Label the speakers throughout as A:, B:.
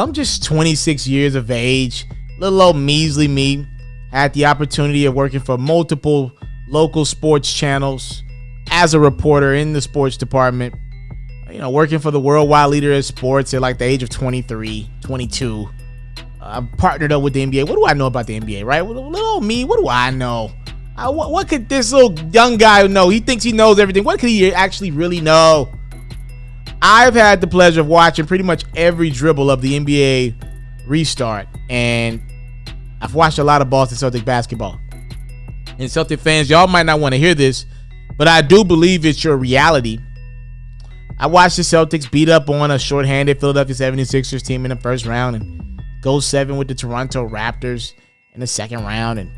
A: I'm just 26 years of age, little old measly me. Had the opportunity of working for multiple local sports channels as a reporter in the sports department. Working for the worldwide leader in sports at like the age of 23, 22. I've partnered up with the NBA. What do I know about the NBA, right? Little old me, what do I know? What could this little young guy know? He thinks he knows everything. What could he actually really know? I've had the pleasure of watching pretty much every dribble of the NBA restart, and I've watched a lot of Boston Celtics basketball. And Celtic fans, y'all might not want to hear this, but I do believe it's your reality. I watched the Celtics beat up on a shorthanded Philadelphia 76ers team in the first round and go 7 with the Toronto Raptors in the second round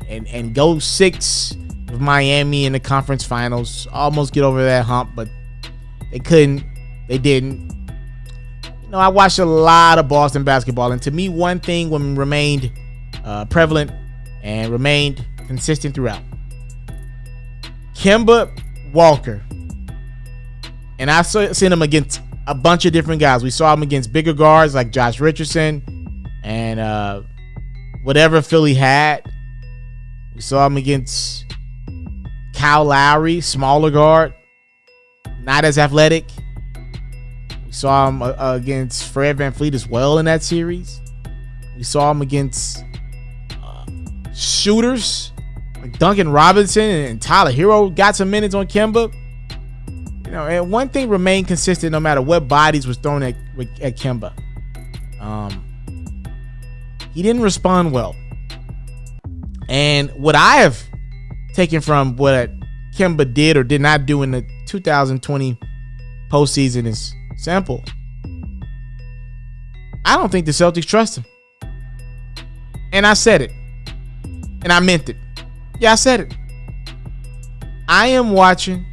A: and go 6 with Miami in the conference finals. Almost get over that hump, but they couldn't. They didn't. I watched a lot of Boston basketball, and to me, one thing remained prevalent and remained consistent throughout. Kemba Walker. And I've seen him against a bunch of different guys. We saw him against bigger guards like Josh Richardson and whatever Philly had. We saw him against Kyle Lowry, smaller guard, not as athletic. We saw him against Fred VanVleet as well in that series. We saw him against shooters like Duncan Robinson and Taliaferro. Got some minutes on Kemba. And one thing remained consistent no matter what bodies was thrown at Kemba. He didn't respond well. And what I have taken from what Kemba did or did not do in the 2020 postseason is simple. I don't think the Celtics trust him. And I said it. And I meant it. Yeah, I said it. I am watching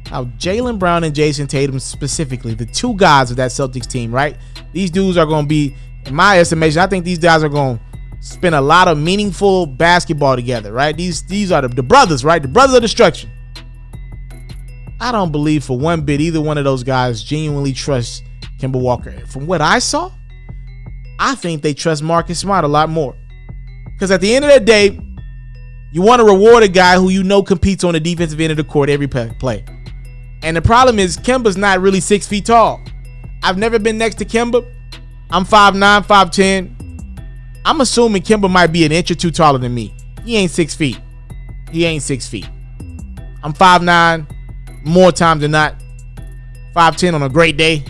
A: how Jaylen Brown and Jayson Tatum, specifically, the two guys of that Celtics team, right? These dudes are going to be, in my estimation, I think these guys are going to spend a lot of meaningful basketball together, right? These are the brothers, right? The brothers of destruction. I don't believe for one bit either one of those guys genuinely trusts Kemba Walker. From what I saw, I think they trust Marcus Smart a lot more. Because at the end of the day, you want to reward a guy who competes on the defensive end of the court every play. And the problem is Kemba's not really 6 feet tall. I've never been next to Kemba. I'm 5'9", 5'10". I'm assuming Kemba might be an inch or two taller than me. He ain't 6 feet. I'm 5'9", more times than not. 5'10" on a great day.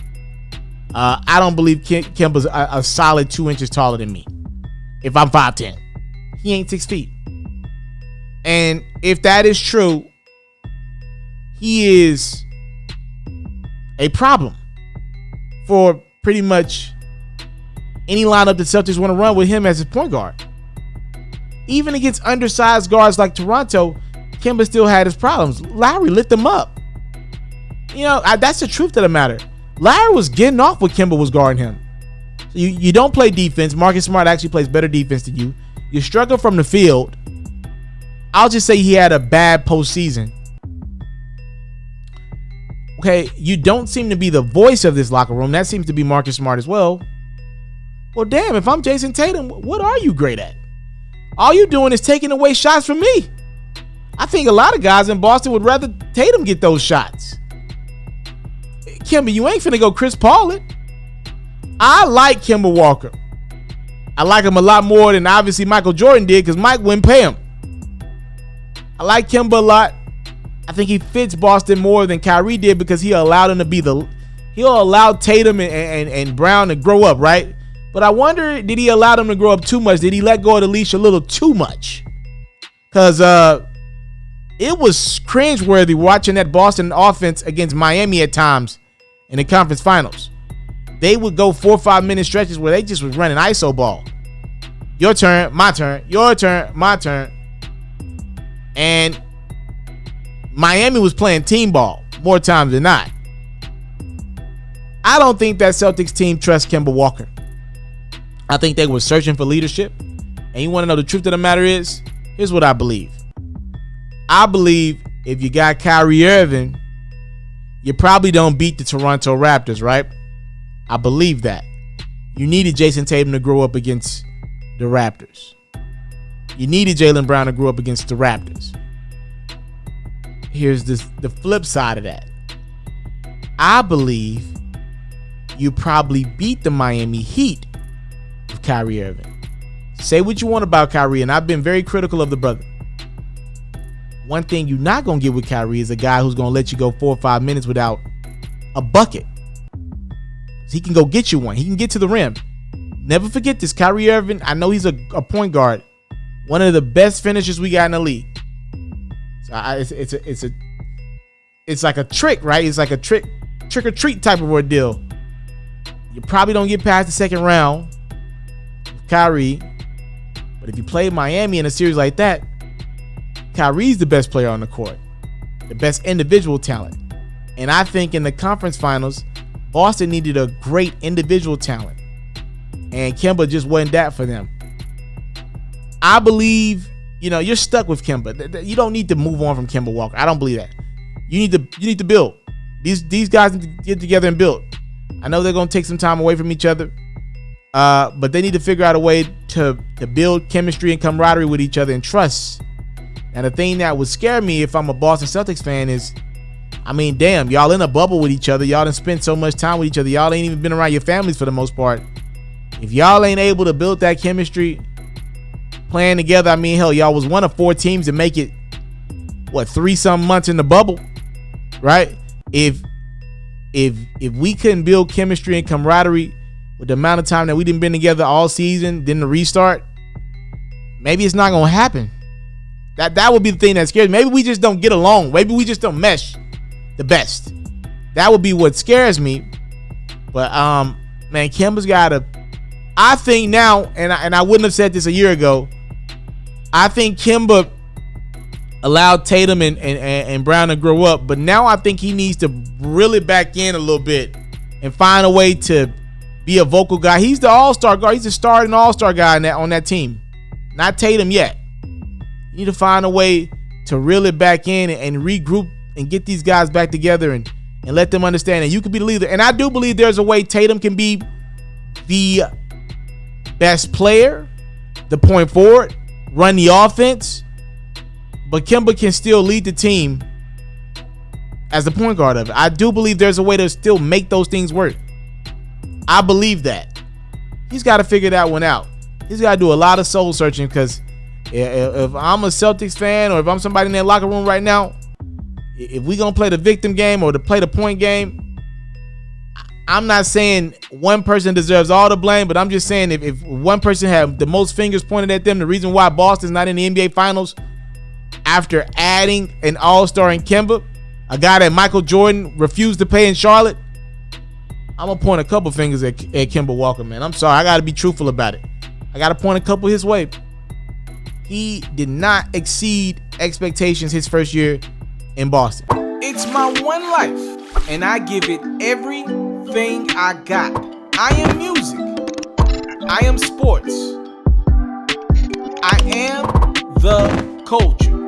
A: I don't believe Kemba's a solid 2 inches taller than me. If I'm 5'10". He ain't 6 feet. And if that is true, he is a problem for pretty much any lineup the Celtics want to run with him as his point guard. Even against undersized guards like Toronto, Kemba still had his problems. Lowry lit them up. That's the truth of the matter. Lowry was getting off when Kemba was guarding him. So you don't play defense. Marcus Smart actually plays better defense than you. You struggle from the field. I'll just say he had a bad postseason. Okay, you don't seem to be the voice of this locker room. That seems to be Marcus Smart as well. Well, damn, if I'm Jayson Tatum, what are you great at? All you doing is taking away shots from me. I think a lot of guys in Boston would rather Tatum get those shots. Kemba, you ain't finna go Chris Paul it. I like Kemba Walker. I like him a lot more than obviously Michael Jordan did because Mike wouldn't pay him. I like Kemba a lot. I think he fits Boston more than Kyrie did because he allowed him to be he'll allow Tatum and Brown to grow up, right? But I wonder, did he allow them to grow up too much? Did he let go of the leash a little too much? Because it was cringeworthy watching that Boston offense against Miami at times in the conference finals. They would go 4 or 5 minute stretches where they just was running ISO ball. Your turn, my turn, your turn, my turn. And Miami was playing team ball more times than not. I don't think that Celtics team trusts Kemba Walker. I think they were searching for leadership. And you want to know the truth of the matter is? Here's what I believe. I believe if you got Kyrie Irving, you probably don't beat the Toronto Raptors, right? I believe that. You needed Jayson Tatum to grow up against the Raptors. You needed Jaylen Brown to grow up against the Raptors. Here's the flip side of that. I believe you probably beat the Miami Heat with Kyrie Irving. Say what you want about Kyrie, and I've been very critical of the brother. One thing you're not going to get with Kyrie is a guy who's going to let you go 4 or 5 minutes without a bucket. He can go get you one. He can get to the rim. Never forget this. Kyrie Irving, I know he's a point guard. One of the best finishers we got in the league. So it's like a trick, right? It's like a trick or treat type of ordeal. You probably don't get past the second round with Kyrie. But if you play Miami in a series like that, Kyrie's the best player on the court, the best individual talent. And I think in the conference finals, Boston needed a great individual talent. And Kemba just wasn't that for them. I believe, you're stuck with Kemba. You don't need to move on from Kemba Walker. I don't believe that. You need to build. These guys need to get together and build. I know they're going to take some time away from each other. But they need to figure out a way to build chemistry and camaraderie with each other and trust. And the thing that would scare me if I'm a Boston Celtics fan is, damn, y'all in a bubble with each other. Y'all done spent so much time with each other. Y'all ain't even been around your families for the most part. If y'all ain't able to build that chemistry playing together, hell, y'all was one of 4 teams to make it, 3-some months in the bubble, right? If we couldn't build chemistry and camaraderie with the amount of time that we didn't been together all season, then the restart, maybe it's not gonna happen. That would be the thing that scares me. Maybe we just don't get along. Maybe we just don't mesh the best. That would be what scares me. But Kemba's gotta. I think now, and I wouldn't have said this a year ago. I think Kemba allowed Tatum and Brown to grow up, but now I think he needs to really back in a little bit and find a way to be a vocal guy. He's the all-star guard. He's the starting all-star guy on that team. Not Tatum yet. You need to find a way to really back in and regroup and get these guys back together and let them understand that you can be the leader. And I do believe there's a way Tatum can be the best player, the point forward, run the offense, but Kemba can still lead the team as the point guard of it. I do believe there's a way to still make those things work. I believe that. He's got to figure that one out. He's got to do a lot of soul searching, because if I'm a Celtics fan or if I'm somebody in that locker room right now, if we're going to play the victim game or to play the point game, I'm not saying one person deserves all the blame, but I'm just saying if one person had the most fingers pointed at them, the reason why Boston's not in the NBA Finals after adding an all-star in Kemba, a guy that Michael Jordan refused to pay in Charlotte, I'm going to point a couple fingers at Kemba Walker, man. I'm sorry. I got to be truthful about it. I got to point a couple his way. He did not exceed expectations his first year in Boston. It's my one life, and I give it everything I got. I am music. I am sports. I am the culture.